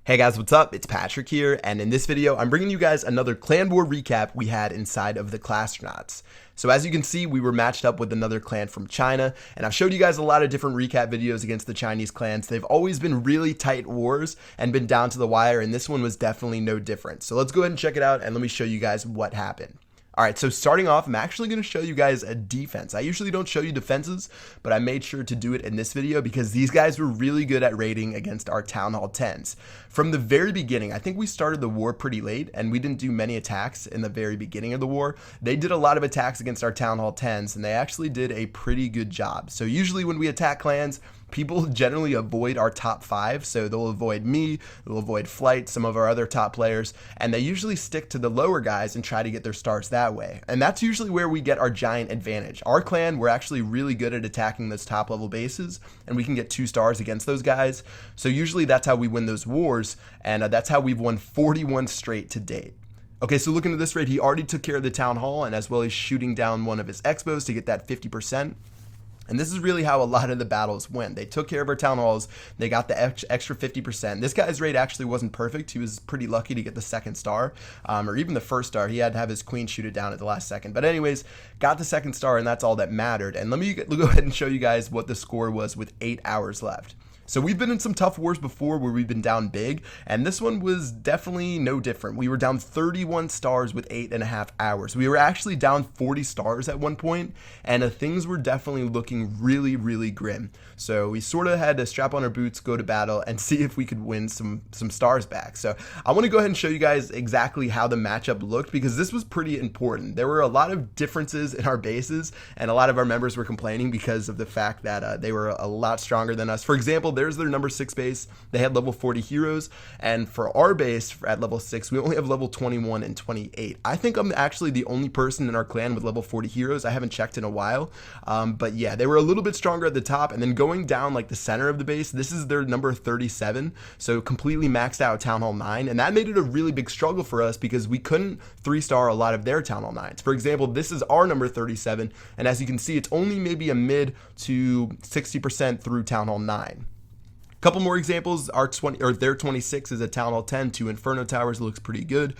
Hey guys, what's up? It's Patrick here, and in this video, I'm bringing you guys another clan war recap we had inside of the Clashtronauts. So as you can see, we were matched up with another clan from China, and I've showed you guys a lot of different recap videos against the Chinese clans. They've always been really tight wars and been down to the wire, and this one was definitely no different. So let's go ahead and check it out, and let me show you guys what happened. Alright, so starting off, I'm actually going to show you guys a defense. I usually don't show you defenses, but I made sure to do it in this video because these guys were really good at raiding against our Town Hall 10s. From the very beginning, I think we started the war pretty late, and we didn't do many attacks in the very beginning of the war. They did a lot of attacks against our Town Hall 10s, and they actually did a pretty good job. So usually when we attack clans, people generally avoid our top 5, so they'll avoid me, they'll avoid Flight, some of our other top players, and they usually stick to the lower guys and try to get their stars that way. And that's usually where we get our giant advantage. Our clan, we're actually really good at attacking those top level bases, and we can get 2 stars against those guys. So usually that's how we win those wars, and that's how we've won 41 straight to date. Okay, so looking at this raid, he already took care of the Town Hall, and as well as shooting down one of his expos to get that 50%. And this is really how a lot of the battles went. They took care of our town halls. They got the extra 50%. This guy's raid actually wasn't perfect. He was pretty lucky to get the 2nd star, or even the 1st star. He had to have his queen shoot it down at the last second. But anyways, got the 2nd star, and that's all that mattered. And let me go ahead and show you guys what the score was with 8 hours left. So we've been in some tough wars before where we've been down big, and this one was definitely no different. We were down 31 stars with 8.5 hours. We were actually down 40 stars at one point, and things were definitely looking really, really grim. So we sort of had to strap on our boots, go to battle, and see if we could win some stars back. So I want to go ahead and show you guys exactly how the matchup looked, because this was pretty important. There were a lot of differences in our bases, and a lot of our members were complaining because of the fact that they were a lot stronger than us. For example, there's their number 6 base. They had level 40 heroes, and for our base at level 6, we only have level 21 and 28. I think I'm actually the only person in our clan with level 40 heroes. I haven't checked in a while, but yeah, they were a little bit stronger at the top, and then going down like the center of the base, this is their number 37, so completely maxed out Town Hall 9, and that made it a really big struggle for us because we couldn't 3-star a lot of their Town Hall 9s. For example, this is our number 37, and as you can see, it's only maybe a mid to 60% through Town Hall 9. Couple more examples. Their 26 is a Town Hall 10, 2 Inferno Towers, looks pretty good.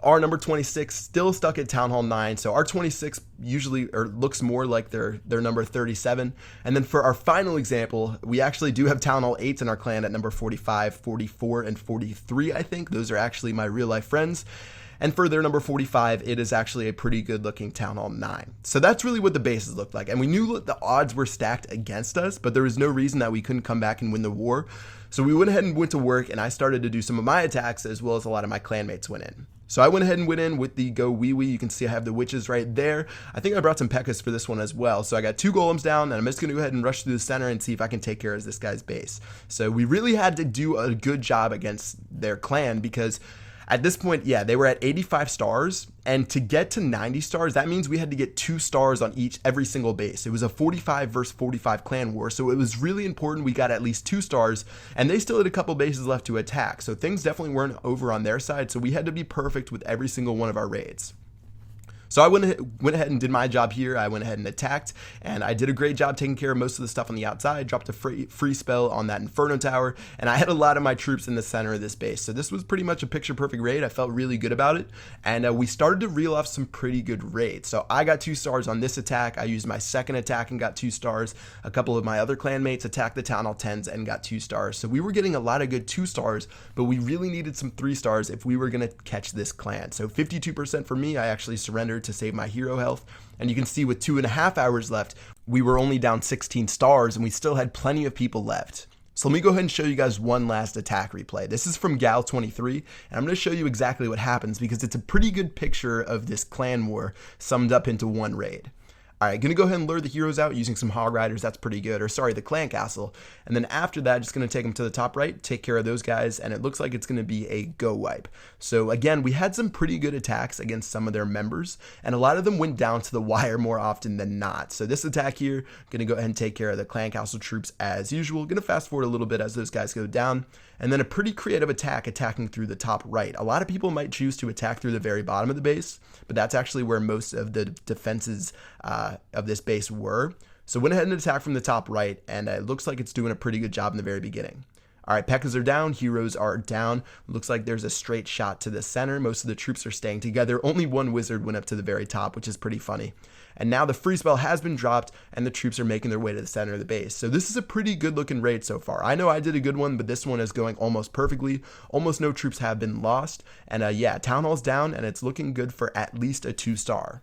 Our number 26 still stuck at Town Hall 9, so our 26 usually looks more like their number 37. And then for our final example, we actually do have Town Hall 8s in our clan at number 45, 44, and 43, I think. Those are actually my real life friends. And for their number 45, it is actually a pretty good looking Town Hall 9. So that's really what the bases looked like. And we knew that the odds were stacked against us, but there was no reason that we couldn't come back and win the war. So we went ahead and went to work, and I started to do some of my attacks as well as a lot of my clanmates went in. So I went ahead and went in with the Go Wee Wee. You can see I have the witches right there. I think I brought some PEKKAs for this one as well. So I got 2 golems down, and I'm just going to go ahead and rush through the center and see if I can take care of this guy's base. So we really had to do a good job against their clan because at this point, yeah, they were at 85 stars, and to get to 90 stars, that means we had to get 2 stars on every single base. It was a 45 versus 45 clan war, so it was really important we got at least 2 stars, and they still had a couple bases left to attack, so things definitely weren't over on their side, so we had to be perfect with every single one of our raids. So I went ahead and did my job here. I went ahead and attacked, and I did a great job taking care of most of the stuff on the outside, dropped a free spell on that Inferno Tower, and I had a lot of my troops in the center of this base. So this was pretty much a picture-perfect raid. I felt really good about it, and we started to reel off some pretty good raids. So I got 2 stars on this attack. I used my 2nd attack and got 2 stars. A couple of my other clanmates attacked the Town Hall 10s and got 2 stars. So we were getting a lot of good 2 stars, but we really needed some 3 stars if we were going to catch this clan. So 52% for me, I actually surrendered to save my hero health, and you can see with 2.5 hours left, we were only down 16 stars, and we still had plenty of people left. So let me go ahead and show you guys one last attack replay. This is from Gal 23, and I'm going to show you exactly what happens because it's a pretty good picture of this clan war summed up into one raid. Alright, gonna go ahead and lure the heroes out using some hog riders. That's pretty good. Or sorry, the clan castle. And then after that, just gonna take them to the top right, take care of those guys, and it looks like it's gonna be a go wipe. So again, we had some pretty good attacks against some of their members, and a lot of them went down to the wire more often than not. So this attack here, gonna go ahead and take care of the clan castle troops as usual. Gonna fast forward a little bit as those guys go down. And then a pretty creative attack attacking through the top right. A lot of people might choose to attack through the very bottom of the base, but that's actually where most of the defenses of this base were. So went ahead and attacked from the top right, and it looks like it's doing a pretty good job in the very beginning. All right, P.E.K.K.A.s are down, heroes are down. Looks like there's a straight shot to the center. Most of the troops are staying together. Only one wizard went up to the very top, which is pretty funny. And now the free spell has been dropped and the troops are making their way to the center of the base. So this is a pretty good looking raid so far. I know I did a good one, but this one is going almost perfectly. Almost no troops have been lost. And yeah, Town Hall's down and it's looking good for at least a 2-star.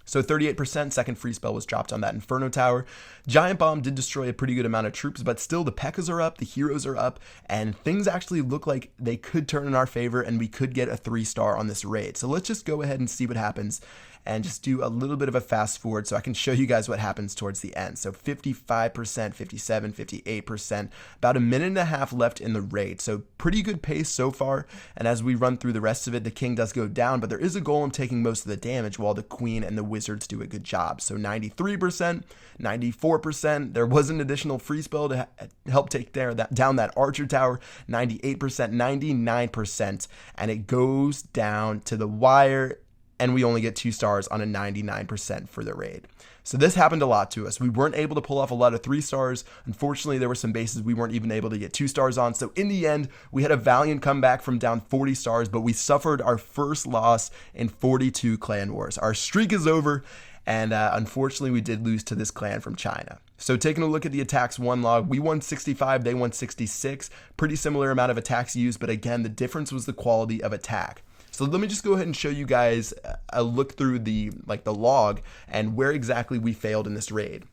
So 38%, second free spell was dropped on that Inferno Tower. Giant Bomb did destroy a pretty good amount of troops, but still the P.E.K.K.A.s are up, the heroes are up, and things actually look like they could turn in our favor and we could get a 3-star on this raid. So let's just go ahead and see what happens and just do a little bit of a fast forward so I can show you guys what happens towards the end. So 55%, 57, 58%, about a minute and a half left in the raid. So pretty good pace so far. And as we run through the rest of it, the king does go down, but there is a golem taking most of the damage while the queen and the wizards do a good job. So 93%, 94%. There was an additional free spell to help take down that archer tower. 98%, 99%, and it goes down to the wire. And we only get 2 stars on a 99% for the raid. So this happened a lot to us. We weren't able to pull off a lot of 3 stars. Unfortunately, there were some bases we weren't even able to get 2 stars on. So in the end, we had a valiant comeback from down 40 stars, but we suffered our first loss in 42 clan wars. Our streak is over, and unfortunately, we did lose to this clan from China. So taking a look at the attacks won log, we won 65, they won 66. Pretty similar amount of attacks used, but again, the difference was the quality of attack. So let me just go ahead and show you guys a look through the log and where exactly we failed in this raid.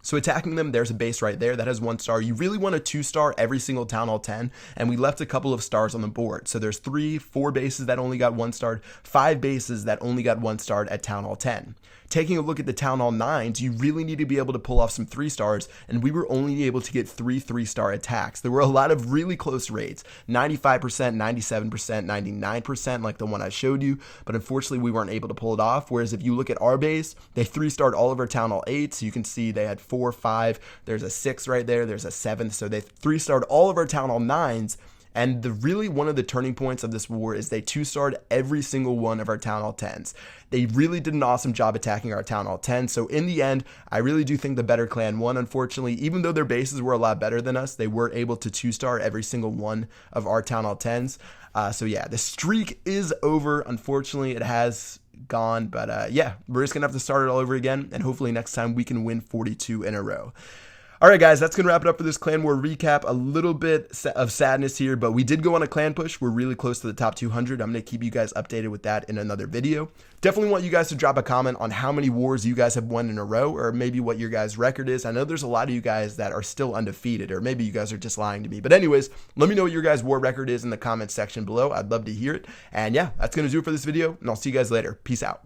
So attacking them, there's a base right there that has 1 star. You really want a 2-star every single Town Hall 10, and we left a couple of stars on the board. So there's 3, 4 bases that only got 1 star, 5 bases that only got 1 star at Town Hall 10. Taking a look at the Town Hall 9s, you really need to be able to pull off some 3 stars, and we were only able to get 3 3-star attacks. There were a lot of really close raids, 95%, 97%, 99%, like the one I showed you, but unfortunately we weren't able to pull it off. Whereas if you look at our base, they 3-starred all of our Town Hall 8s. So you can see they had 4, 5, there's a 6 right there, there's a 7th, so they 3-starred all of our Town Hall 9s. And really one of the turning points of this war is they 2-starred every single one of our Town Hall 10s. They really did an awesome job attacking our Town Hall 10. So in the end, I really do think the better clan won. Unfortunately, even though their bases were a lot better than us, they were able to 2-star every single one of our Town Hall 10s. So yeah, the streak is over. Unfortunately, it has gone. But yeah, we're just going to have to start it all over again. And hopefully next time we can win 42 in a row. All right, guys, that's going to wrap it up for this Clan War recap. A little bit of sadness here, but we did go on a clan push. We're really close to the top 200. I'm going to keep you guys updated with that in another video. Definitely want you guys to drop a comment on how many wars you guys have won in a row, or maybe what your guys' record is. I know there's a lot of you guys that are still undefeated, or maybe you guys are just lying to me. But anyways, let me know what your guys' war record is in the comments section below. I'd love to hear it. And yeah, that's going to do it for this video, and I'll see you guys later. Peace out.